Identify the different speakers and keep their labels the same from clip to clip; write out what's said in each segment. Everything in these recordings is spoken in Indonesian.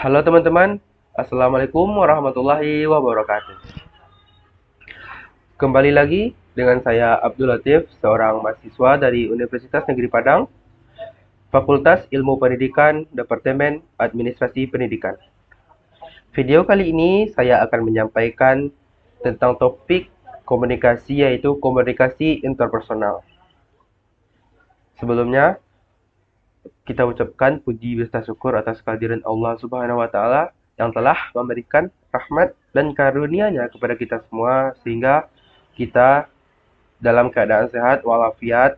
Speaker 1: Halo teman-teman, Assalamualaikum warahmatullahi wabarakatuh. Kembali lagi dengan saya Abdul Latif, seorang mahasiswa dari Universitas Negeri Padang, Fakultas Ilmu Pendidikan, Departemen Administrasi Pendidikan. Video kali ini saya akan menyampaikan tentang topik komunikasi, yaitu komunikasi interpersonal. Sebelumnya, kita ucapkan puji serta syukur atas kehadiran Allah Subhanahu wa taala yang telah memberikan rahmat dan karunia-Nya kepada kita semua sehingga kita dalam keadaan sehat walafiat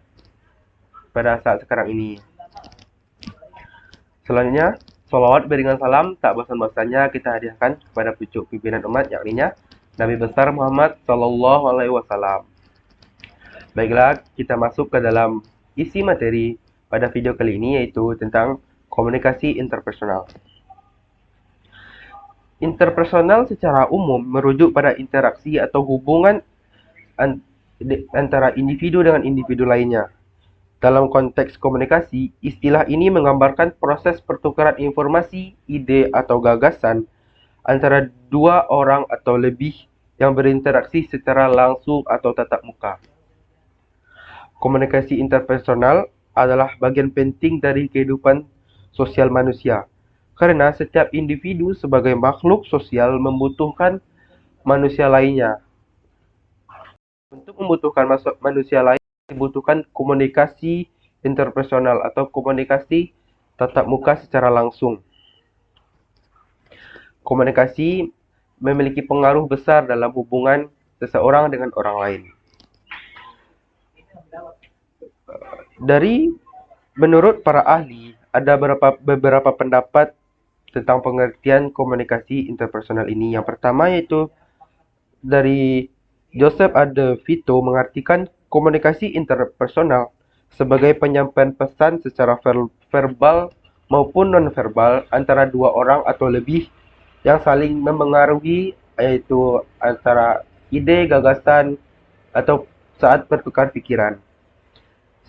Speaker 1: pada saat sekarang ini. Selanjutnya, salawat beriringan salam tak bosan-bosannya kita hadiahkan kepada pucuk pimpinan umat, yakninya Nabi besar Muhammad Sallallahu Alaihi Wasallam. Baiklah, kita masuk ke dalam isi materi pada video kali ini, yaitu tentang komunikasi interpersonal. Interpersonal secara umum merujuk pada interaksi atau hubungan antara individu dengan individu lainnya. Dalam konteks komunikasi, istilah ini menggambarkan proses pertukaran informasi, ide, atau gagasan antara dua orang atau lebih yang berinteraksi secara langsung atau tatap muka. Komunikasi interpersonal adalah bagian penting dari kehidupan sosial manusia, karena setiap individu sebagai makhluk sosial membutuhkan manusia lainnya. Untuk membutuhkan manusia lain, dibutuhkan komunikasi interpersonal atau komunikasi tatap muka secara langsung. Komunikasi memiliki pengaruh besar dalam hubungan seseorang dengan orang lain. Menurut para ahli, ada beberapa pendapat tentang pengertian komunikasi interpersonal ini. Yang pertama yaitu dari Joseph A. De Vito mengartikan komunikasi interpersonal sebagai penyampaian pesan secara verbal maupun nonverbal antara dua orang atau lebih yang saling memengaruhi, yaitu antara ide, gagasan, atau saat bertukar pikiran.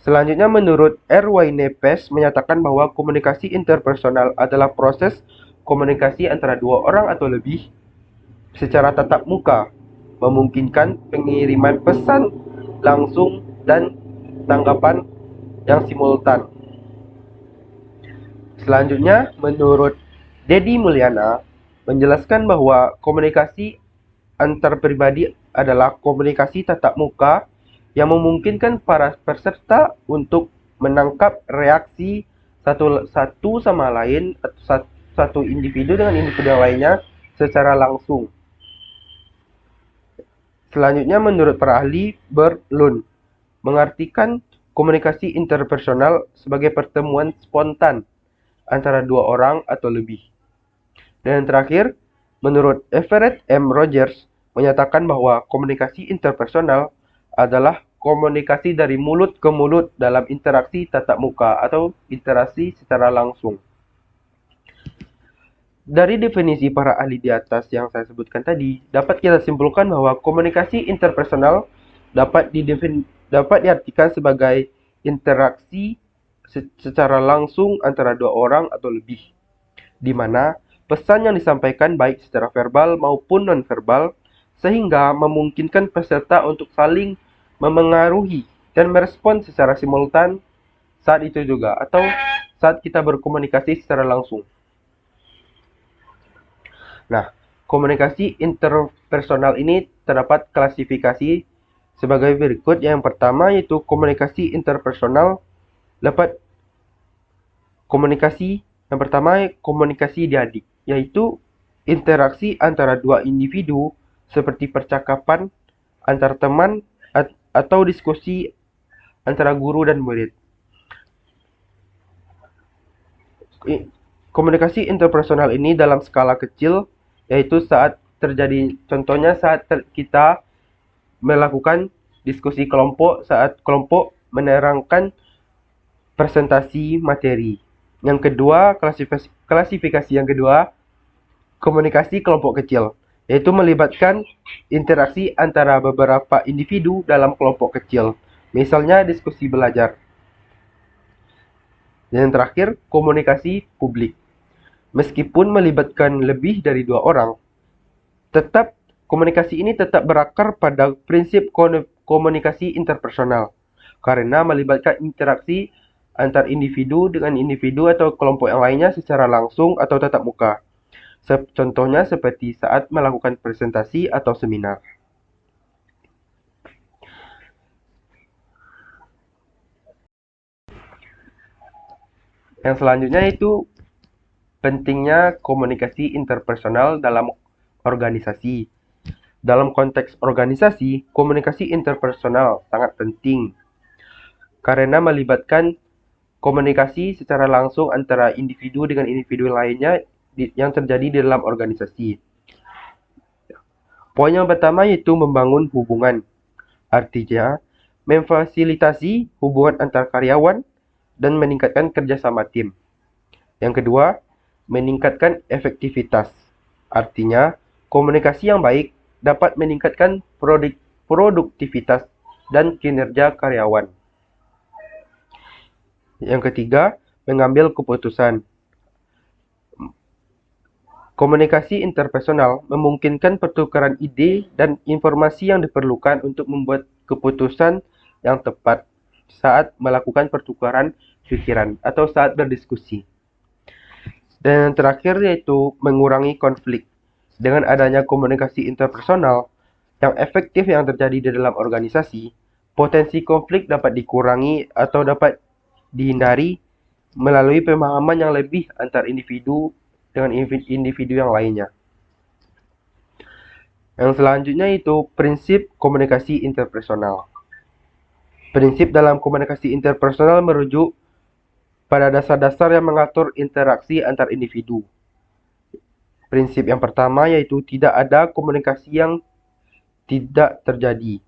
Speaker 1: Selanjutnya, menurut R. Wayne Peace menyatakan bahwa komunikasi interpersonal adalah proses komunikasi antara dua orang atau lebih secara tatap muka, memungkinkan pengiriman pesan langsung dan tanggapan yang simultan. Selanjutnya, menurut Dedi Mulyana menjelaskan bahwa komunikasi antar pribadi adalah komunikasi tatap muka yang memungkinkan para peserta untuk menangkap reaksi satu sama lain, satu individu dengan individu yang lainnya secara langsung. Selanjutnya, menurut para ahli, Bert Lund mengartikan komunikasi interpersonal sebagai pertemuan spontan antara dua orang atau lebih. Dan yang terakhir, menurut Everett M. Rogers menyatakan bahwa komunikasi interpersonal adalah komunikasi dari mulut ke mulut dalam interaksi tatap muka atau interaksi secara langsung. Dari definisi para ahli di atas yang saya sebutkan tadi, dapat kita simpulkan bahwa komunikasi interpersonal dapat diartikan sebagai interaksi secara langsung antara dua orang atau lebih, di mana pesan yang disampaikan baik secara verbal maupun nonverbal, sehingga memungkinkan peserta untuk saling memengaruhi dan merespon secara simultan saat itu juga, atau saat kita berkomunikasi secara langsung. Nah, komunikasi interpersonal ini terdapat klasifikasi sebagai berikut. Yang pertama yaitu komunikasi interpersonal dapat komunikasi diadik, yaitu interaksi antara dua individu seperti percakapan antar teman atau diskusi antara guru dan murid. Komunikasi interpersonal ini dalam skala kecil, yaitu saat terjadi, contohnya saat kita melakukan diskusi kelompok, saat kelompok menerangkan presentasi materi. Yang kedua, klasifikasi yang kedua, komunikasi kelompok kecil, yaitu melibatkan interaksi antara beberapa individu dalam kelompok kecil, misalnya diskusi belajar. Dan yang terakhir, komunikasi publik. Meskipun melibatkan lebih dari dua orang, tetap komunikasi ini tetap berakar pada prinsip komunikasi interpersonal, karena melibatkan interaksi antar individu dengan individu atau kelompok yang lainnya secara langsung atau tatap muka. Contohnya seperti saat melakukan presentasi atau seminar. Yang selanjutnya itu pentingnya komunikasi interpersonal dalam organisasi. Dalam konteks organisasi, komunikasi interpersonal sangat penting karena melibatkan komunikasi secara langsung antara individu dengan individu lainnya yang terjadi di dalam organisasi. Poin yang pertama yaitu membangun hubungan. Artinya, memfasilitasi hubungan antar karyawan dan meningkatkan kerjasama tim. Yang kedua, meningkatkan efektivitas. Artinya, komunikasi yang baik dapat meningkatkan produktivitas dan kinerja karyawan. Yang ketiga, mengambil keputusan. Komunikasi interpersonal memungkinkan pertukaran ide dan informasi yang diperlukan untuk membuat keputusan yang tepat saat melakukan pertukaran pikiran atau saat berdiskusi. Dan yang terakhir yaitu mengurangi konflik. Dengan adanya komunikasi interpersonal yang efektif yang terjadi di dalam organisasi, potensi konflik dapat dikurangi atau dapat dihindari melalui pemahaman yang lebih antar individu dengan individu yang lainnya. Yang selanjutnya itu prinsip komunikasi interpersonal. Prinsip dalam komunikasi interpersonal merujuk pada dasar-dasar yang mengatur interaksi antar individu. Prinsip yang pertama yaitu tidak ada komunikasi yang tidak terjadi.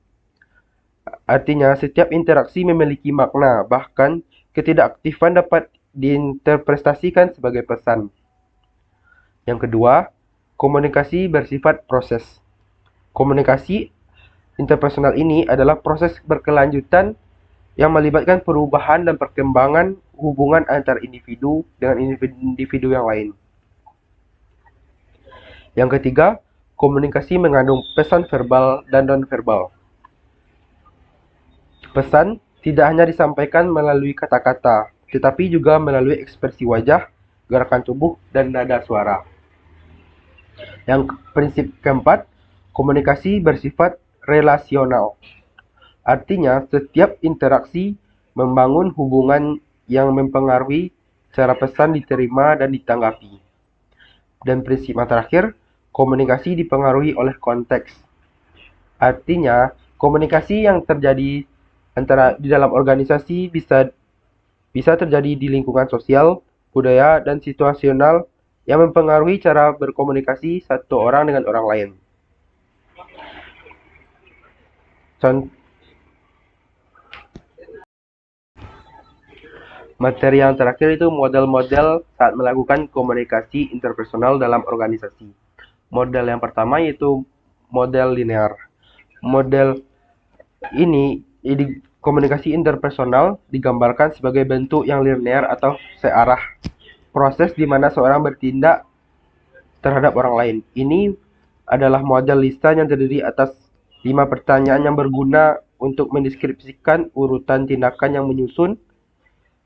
Speaker 1: Artinya, setiap interaksi memiliki makna, bahkan ketidakaktifan dapat diinterpretasikan sebagai pesan. Yang kedua, komunikasi bersifat proses. Komunikasi interpersonal ini adalah proses berkelanjutan yang melibatkan perubahan dan perkembangan hubungan antar individu dengan individu yang lain. Yang ketiga, komunikasi mengandung pesan verbal dan non-verbal. Pesan tidak hanya disampaikan melalui kata-kata, tetapi juga melalui ekspresi wajah, gerakan tubuh, dan nada suara. Yang prinsip keempat, komunikasi bersifat relasional. Artinya, setiap interaksi membangun hubungan yang mempengaruhi cara pesan diterima dan ditanggapi. Dan prinsip yang terakhir, komunikasi dipengaruhi oleh konteks. Artinya, komunikasi yang terjadi di dalam organisasi bisa terjadi di lingkungan sosial, budaya, dan situasional yang mempengaruhi cara berkomunikasi satu orang dengan orang lain. Materi yang terakhir itu model-model saat melakukan komunikasi interpersonal dalam organisasi. Model yang pertama yaitu model linear. Model ini komunikasi interpersonal digambarkan sebagai bentuk yang linear atau searah. Proses di mana seorang bertindak terhadap orang lain. Ini adalah model lisan yang terdiri atas 5 pertanyaan yang berguna untuk mendeskripsikan urutan tindakan yang menyusun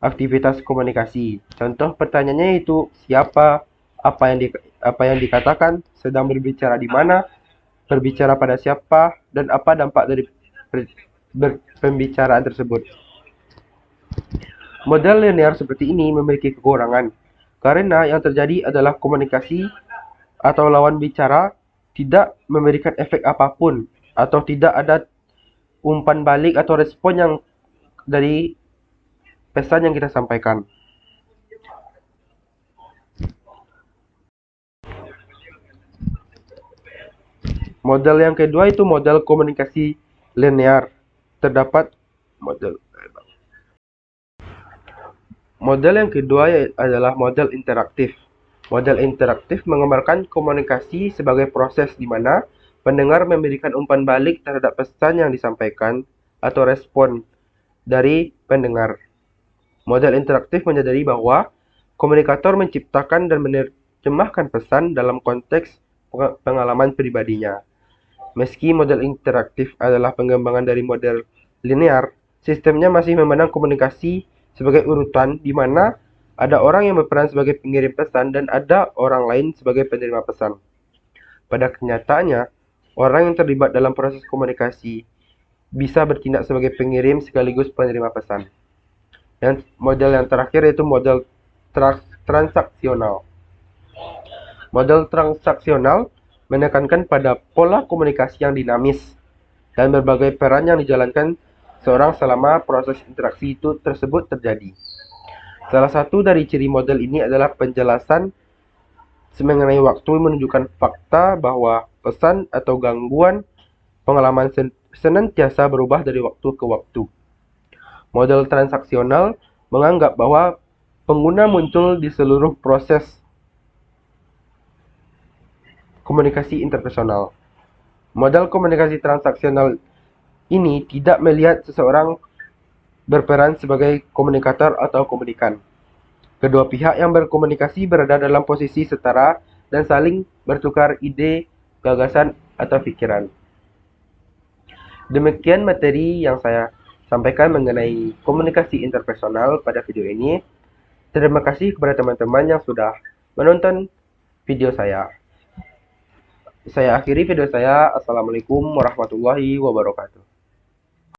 Speaker 1: aktivitas komunikasi. Contoh pertanyaannya itu siapa, apa yang dikatakan, sedang berbicara di mana, berbicara pada siapa, dan apa dampak dari pembicaraan tersebut. Model linear seperti ini memiliki kekurangan karena yang terjadi adalah komunikasi atau lawan bicara tidak memberikan efek apapun atau tidak ada umpan balik atau respon yang dari pesan yang kita sampaikan. Model yang kedua itu model komunikasi linear. Terdapat model yang kedua adalah model interaktif. Model interaktif menggambarkan komunikasi sebagai proses di mana pendengar memberikan umpan balik terhadap pesan yang disampaikan atau respon dari pendengar. Model interaktif menyadari bahwa komunikator menciptakan dan menerjemahkan pesan dalam konteks pengalaman pribadinya. Meski model interaktif adalah pengembangan dari model linear, sistemnya masih memandang komunikasi sebagai urutan di mana ada orang yang berperan sebagai pengirim pesan dan ada orang lain sebagai penerima pesan. Pada kenyataannya, orang yang terlibat dalam proses komunikasi bisa bertindak sebagai pengirim sekaligus penerima pesan. Dan model yang terakhir yaitu model transaksional. Model transaksional menekankan pada pola komunikasi yang dinamis dan berbagai peran yang dijalankan seorang selama proses interaksi itu tersebut terjadi. Salah satu dari ciri model ini adalah penjelasan mengenai waktu menunjukkan fakta bahwa pesan atau gangguan pengalaman senantiasa berubah dari waktu ke waktu. Model transaksional menganggap bahwa pengguna muncul di seluruh proses komunikasi interpersonal. Model komunikasi transaksional ini tidak melihat seseorang berperan sebagai komunikator atau komunikan. Kedua pihak yang berkomunikasi berada dalam posisi setara dan saling bertukar ide, gagasan, atau pikiran. Demikian materi yang saya sampaikan mengenai komunikasi interpersonal pada video ini. Terima kasih kepada teman-teman yang sudah menonton video saya. Saya akhiri video saya. Assalamualaikum warahmatullahi wabarakatuh.